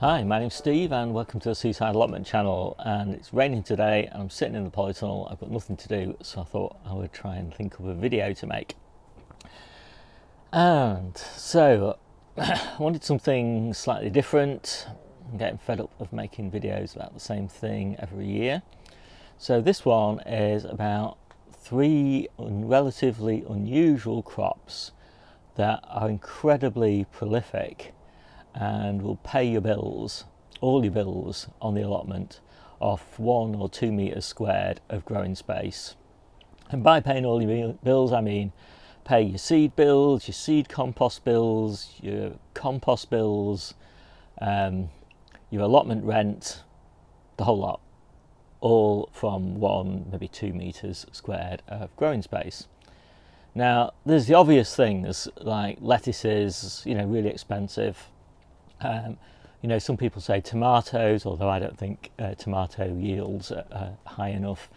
Hi, my name's Steve and welcome to the Seaside Allotment channel. And it's raining today and I'm sitting in the polytunnel. I've got nothing to do, so I thought I would try and think of a video to make. And so I wanted something slightly different. I'm getting fed up of making videos about the same thing every year. So this one is about three relatively unusual crops that are incredibly prolific and will pay your bills, all your bills on the allotment, off 1 or 2 meters squared of growing space. And by paying all your bills, I mean pay your seed bills, your seed compost bills, your compost bills, your allotment rent, the whole lot, all from 1, maybe 2 meters squared of growing space. Now, there's the obvious things like lettuces, really expensive. Some people say tomatoes, although I don't think tomato yields are high enough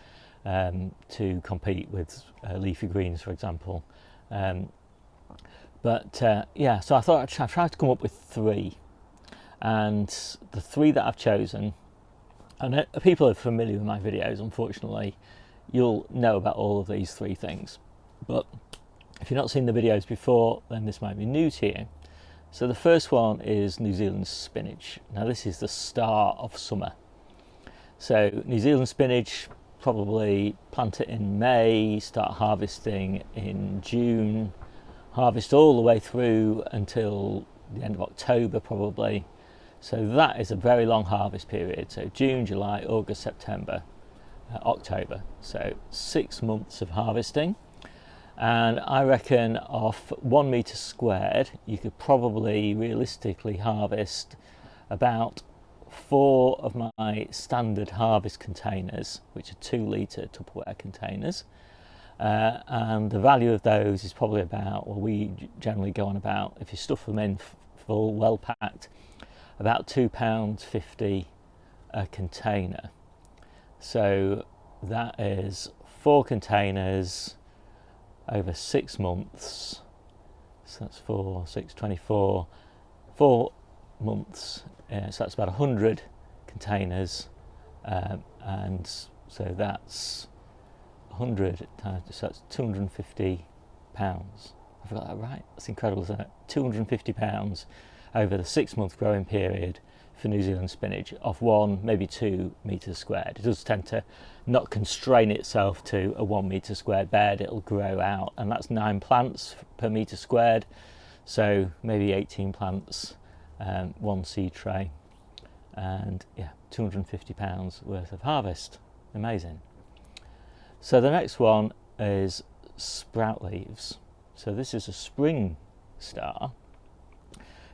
to compete with leafy greens, for example. So I thought I'd try to come up with three. And the three that I've chosen, and people are familiar with my videos, unfortunately, you'll know about all of these three things. But if you've not seen the videos before, then this might be new to you. So the first one is New Zealand spinach. Now this is the star of summer. So New Zealand spinach, probably plant it in May, start harvesting in June, harvest all the way through until the end of October probably. So that is a very long harvest period. So June, July, August, September, October. So 6 months of harvesting. And I reckon off 1 meter squared you could probably realistically harvest about 4 of my standard harvest containers, which are 2 litre Tupperware containers, and the value of those is probably about, well, we generally go on about, if you stuff them in full, well packed, about £2.50 a container. So that is 4 containers over 6 months, so that's 4, 6, 24, 4 months, so that's about 100 containers, and so that's 100 times, so that's £250. I forgot that right, that's incredible, isn't it? £250 over the 6 month growing period for New Zealand spinach off 1, maybe 2 meters squared. It does tend to not constrain itself to a 1 meter squared bed, it'll grow out, and that's 9 plants per meter squared, so maybe 18 plants, 1 seed tray, and yeah, £250 worth of harvest. Amazing. So the next one is sprout leaves. So this is a spring star.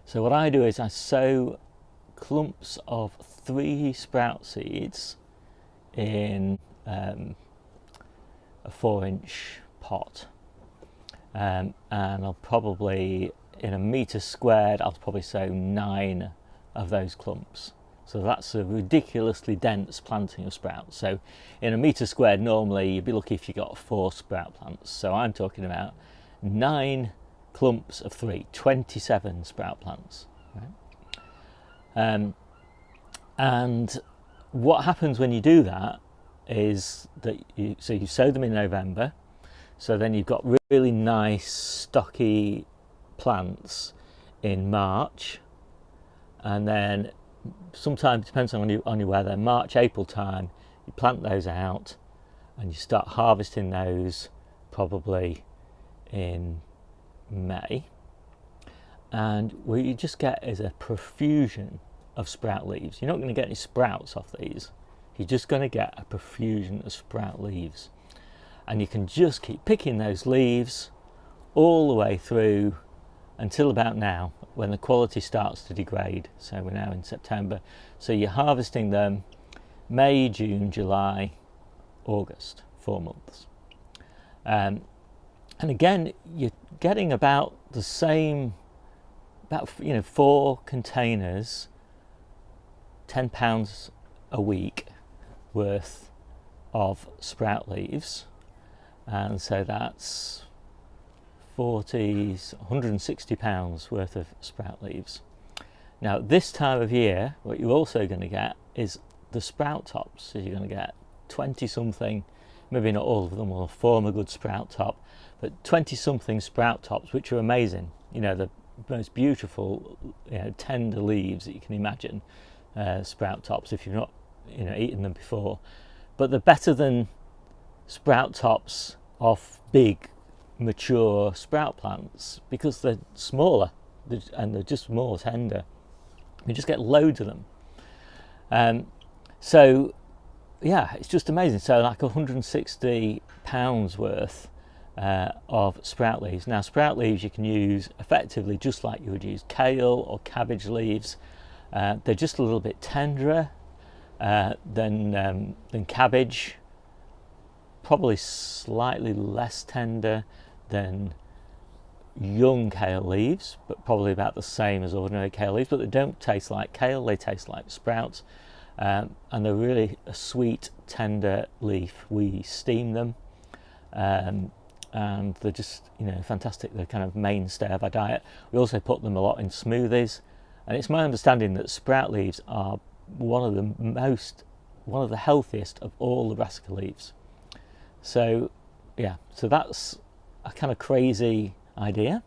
So what I do is I sow clumps of 3 sprout seeds in a 4-inch pot, and I'll probably, in a metre squared, I'll probably sow 9 of those clumps. So that's a ridiculously dense planting of sprouts. So in a metre squared, normally you'd be lucky if you got 4 sprout plants. So I'm talking about 9 clumps of 3, 27 sprout plants. Right? And what happens when you do that is that you sow them in November, so then you've got really nice stocky plants in March, and then sometimes, depends on your weather, March, April time, you plant those out and you start harvesting those probably in May. And what you just get is a profusion of sprout leaves. You're not going to get any sprouts off these. You're just going to get a profusion of sprout leaves. And you can just keep picking those leaves all the way through until about now, when the quality starts to degrade. So we're now in September. So you're harvesting them May, June, July, August, 4 months. And again, you're getting about the same, about 4 containers, £10 a week worth of sprout leaves, and so that's £160 worth of sprout leaves. Now this time of year, what you're also going to get is the sprout tops. So you're going to get 20 something, maybe not all of them will form a good sprout top, but 20 something sprout tops, which are amazing. You know, the most beautiful, you know, tender leaves that you can imagine, sprout tops, if you've not, you know, eaten them before. But they're better than sprout tops off big mature sprout plants because they're smaller and they're just more tender. You just get loads of them. So yeah, it's just amazing. So like 160 pounds worth of sprout leaves. Now sprout leaves you can use effectively just like you would use kale or cabbage leaves. They're just a little bit tenderer than cabbage, probably slightly less tender than young kale leaves, but probably about the same as ordinary kale leaves. But they don't taste like kale, they taste like sprouts, and they're really a sweet, tender leaf. We steam them, and they're just, you know, fantastic. They're kind of mainstay of our diet. We also put them a lot in smoothies, and it's my understanding that sprout leaves are one of the healthiest of all the brassica leaves. So yeah, so that's a kind of crazy idea.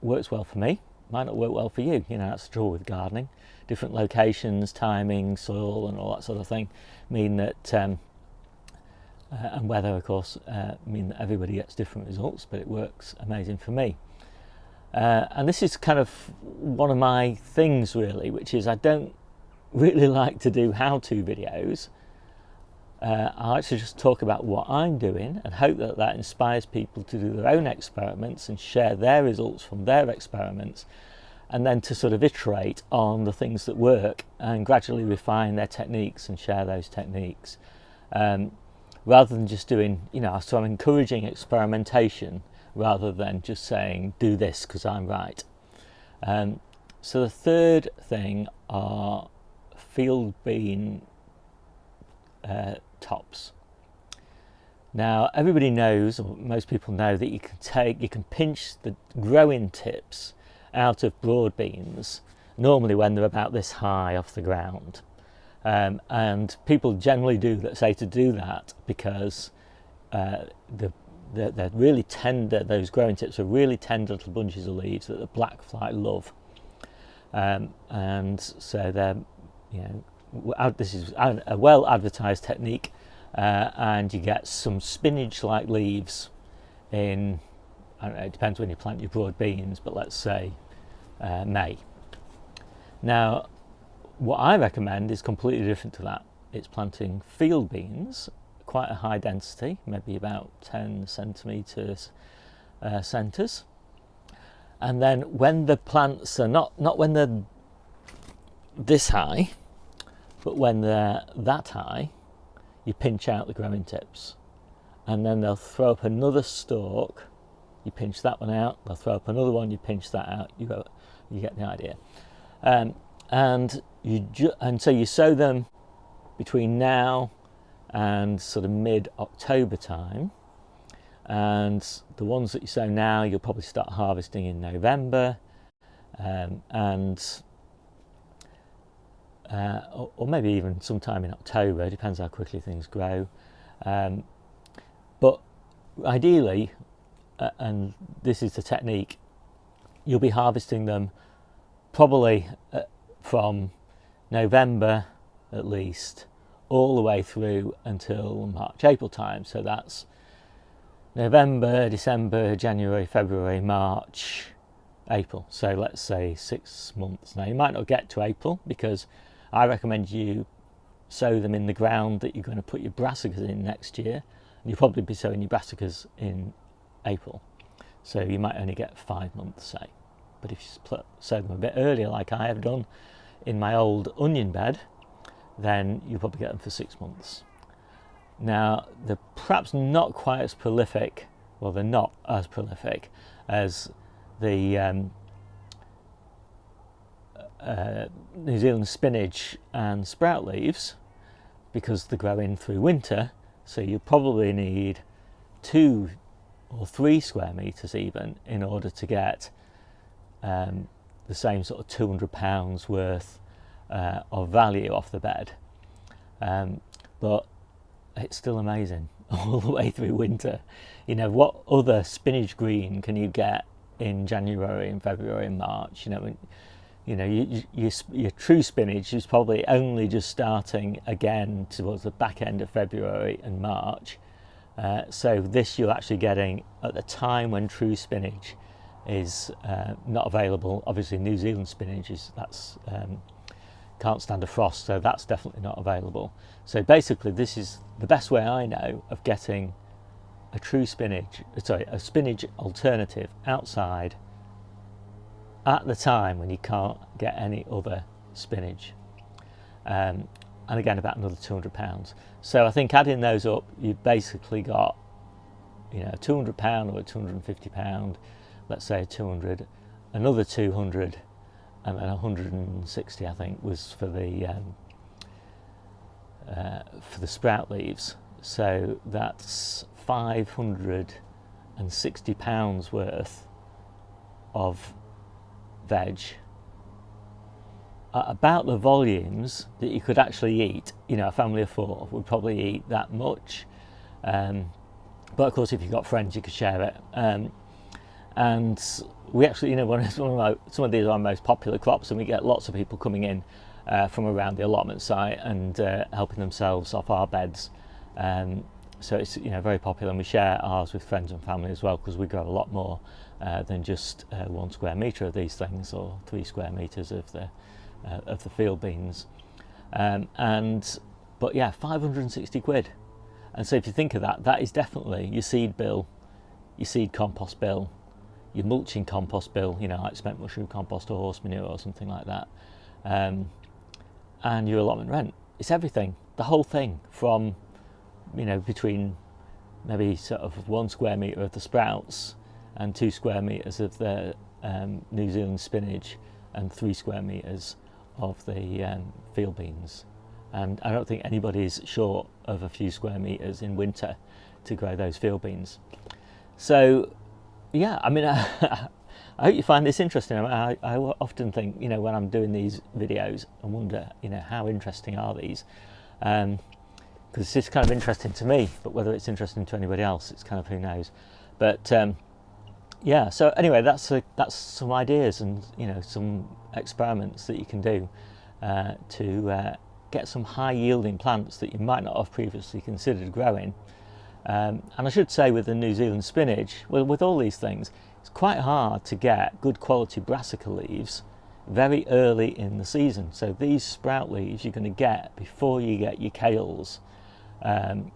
Works well for me, might not work well for you. You know, that's the trouble with gardening. Different locations, timing, soil and all that sort of thing mean that and weather, of course, mean that everybody gets different results, but it works amazing for me. And this is kind of one of my things really, which is I don't really like to do how-to videos. I actually just talk about what I'm doing and hope that that inspires people to do their own experiments and share their results from their experiments, and then to sort of iterate on the things that work and gradually refine their techniques and share those techniques, rather than just doing, you know, so I'm encouraging experimentation rather than just saying do this because I'm right. So the third thing are field bean tops. Now everybody knows, or most people know, that you can pinch the growing tips out of broad beans normally when they're about this high off the ground, and people generally say to do that because they're really tender. Those growing tips are really tender little bunches of leaves that the blackfly love, and so they're, you know, this is a well advertised technique, and you get some spinach like leaves in, I don't know, it depends when you plant your broad beans, but let's say May. Now what I recommend is completely different to that. It's planting field beans, quite a high density, maybe about 10 centimetres centres, and then when the plants are not when they're this high, but when they're that high, you pinch out the growing tips, and then they'll throw up another stalk. You pinch that one out, they'll throw up another one, you pinch that out. You get the idea. And so you sow them between now and sort of mid-October time, and the ones that you sow now you'll probably start harvesting in November, or maybe even sometime in October, depends how quickly things grow. But ideally, and this is the technique, you'll be harvesting them probably from November at least all the way through until March, April time. So that's November, December, January, February, March, April. So let's say 6 months. Now you might not get to April because I recommend you sow them in the ground that you're going to put your brassicas in next year, and you'll probably be sowing your brassicas in April, so you might only get 5 months, say. But if you sow them a bit earlier, like I have done in my old onion bed, then you'll probably get them for 6 months. Now they're perhaps not quite as prolific, well, they're not as prolific as the New Zealand spinach and sprout leaves, because they grow in through winter, so you probably need 2 or 3 square meters even in order to get the same sort of £200 worth of value off the bed, but it's still amazing all the way through winter. You know, what other spinach green can you get in January and February and March? Your true spinach is probably only just starting again towards the back end of February and March. So this you're actually getting at the time when true spinach is not available. Obviously New Zealand spinach can't stand a frost, so that's definitely not available. So basically this is the best way I know of getting a spinach alternative outside at the time when you can't get any other spinach. And again, about another £200. So I think adding those up, you've basically got, a £200 or a £250, let's say 200, another 200, and then 160, I think, was for the sprout leaves. So that's £560 worth of veg at about the volumes that you could actually eat. A family of 4 would probably eat that much, but of course if you've got friends you could share it, and we actually, some of these are our most popular crops, and we get lots of people coming in from around the allotment site and helping themselves off our beds, so it's very popular, and we share ours with friends and family as well, because we grow a lot more than just 1 square metre of these things, or 3 square metres of the field beans, but yeah, 560 quid. And so if you think of that, that is definitely your seed bill, your seed compost bill, your mulching compost bill, like spent mushroom compost or horse manure or something like that, and your allotment rent. It's everything, the whole thing, from between maybe sort of 1 square metre of the sprouts and 2 square metres of the New Zealand spinach and 3 square metres of the field beans. And I don't think anybody's short of a few square metres in winter to grow those field beans. So yeah, I mean, I hope you find this interesting. I often think, when I'm doing these videos, I wonder, how interesting are these? Because it's just kind of interesting to me, but whether it's interesting to anybody else, it's kind of who knows. But yeah, so anyway, that's some ideas and some experiments that you can do to get some high yielding plants that you might not have previously considered growing. And I should say, with the New Zealand spinach, well, with all these things, it's quite hard to get good quality brassica leaves very early in the season. So these sprout leaves you're going to get before you get your kales, and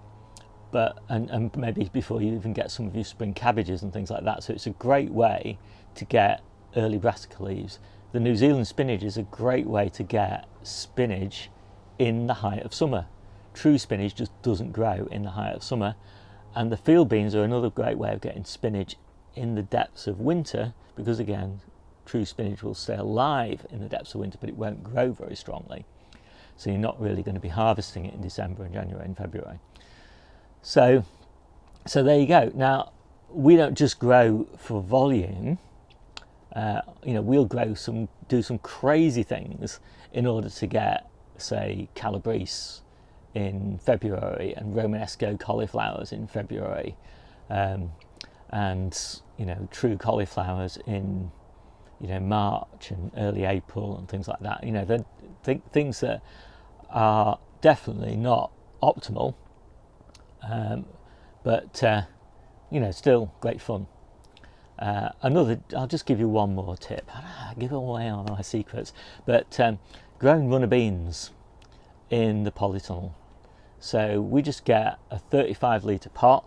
maybe before you even get some of your spring cabbages and things like that. So it's a great way to get early brassica leaves. The New Zealand spinach is a great way to get spinach in the height of summer. True spinach just doesn't grow in the height of summer, and the field beans are another great way of getting spinach in the depths of winter, because again, true spinach will stay alive in the depths of winter, but it won't grow very strongly. So you're not really going to be harvesting it in December and January and February. So there you go. Now, we don't just grow for volume. We'll do some crazy things in order to get, say, calabrese in February and Romanesco cauliflowers in February, and true cauliflowers in March and early April and things like that. They're things that are definitely not optimal, but still great fun. I'll just give you one more tip. I give away all my secrets, but growing runner beans in the polytunnel. So we just get a 35 litre pot.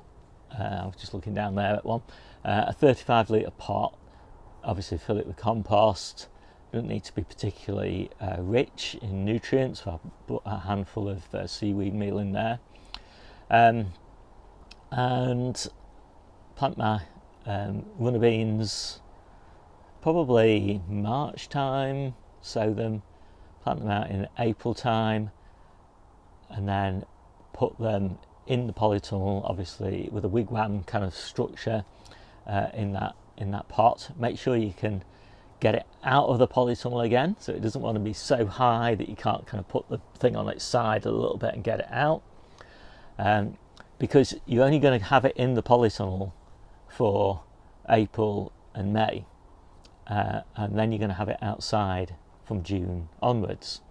I was just looking down there at one. A 35 litre pot. Obviously fill it with compost. Doesn't need to be particularly rich in nutrients. So I'll put a handful of seaweed meal in there, and plant my runner beans probably March time. Sow them, plant them out in April time, and then put them in the polytunnel, obviously with a wigwam kind of structure in that pot. Make sure you can get it out of the polytunnel again, so it doesn't want to be so high that you can't kind of put the thing on its side a little bit and get it out, because you're only going to have it in the polytunnel for April and May, and then you're going to have it outside from June onwards.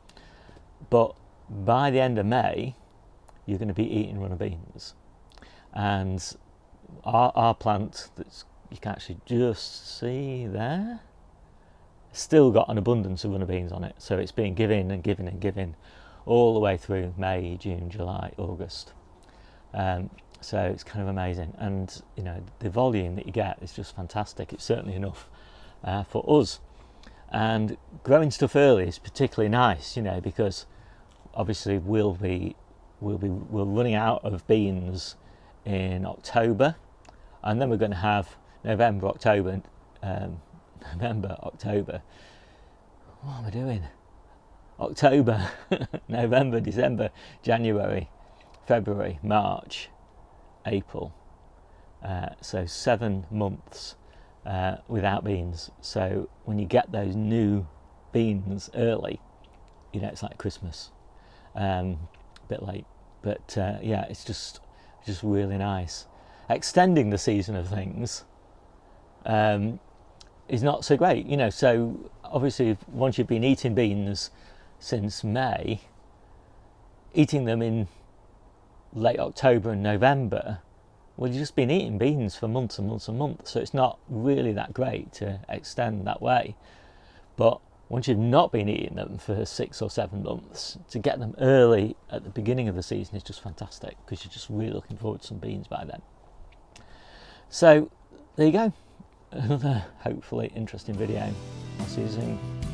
But by the end of May, you're going to be eating runner beans. And our plant, that you can actually just see there, still got an abundance of runner beans on it. So it's been giving and giving and giving all the way through May, June, July, August. So it's kind of amazing. And, you know, the volume that you get is just fantastic. It's certainly enough for us. And growing stuff early is particularly nice, you know, because obviously we're running out of beans in October, and then we're going to have November, October. What am I doing? October, November, December, January, February, March, April. So 7 months without beans. So when you get those new beans early, you know, it's like Christmas. A bit late, but yeah, it's just really nice. Extending the season of things is not so great, you know. So obviously, once you've been eating beans since May, eating them in late October and November, well, you've just been eating beans for months and months and months. So it's not really that great to extend that way. But once you've not been eating them for 6 or 7 months, to get them early at the beginning of the season is just fantastic, because you're just really looking forward to some beans by then. So there you go, another hopefully interesting video. I'll see you soon.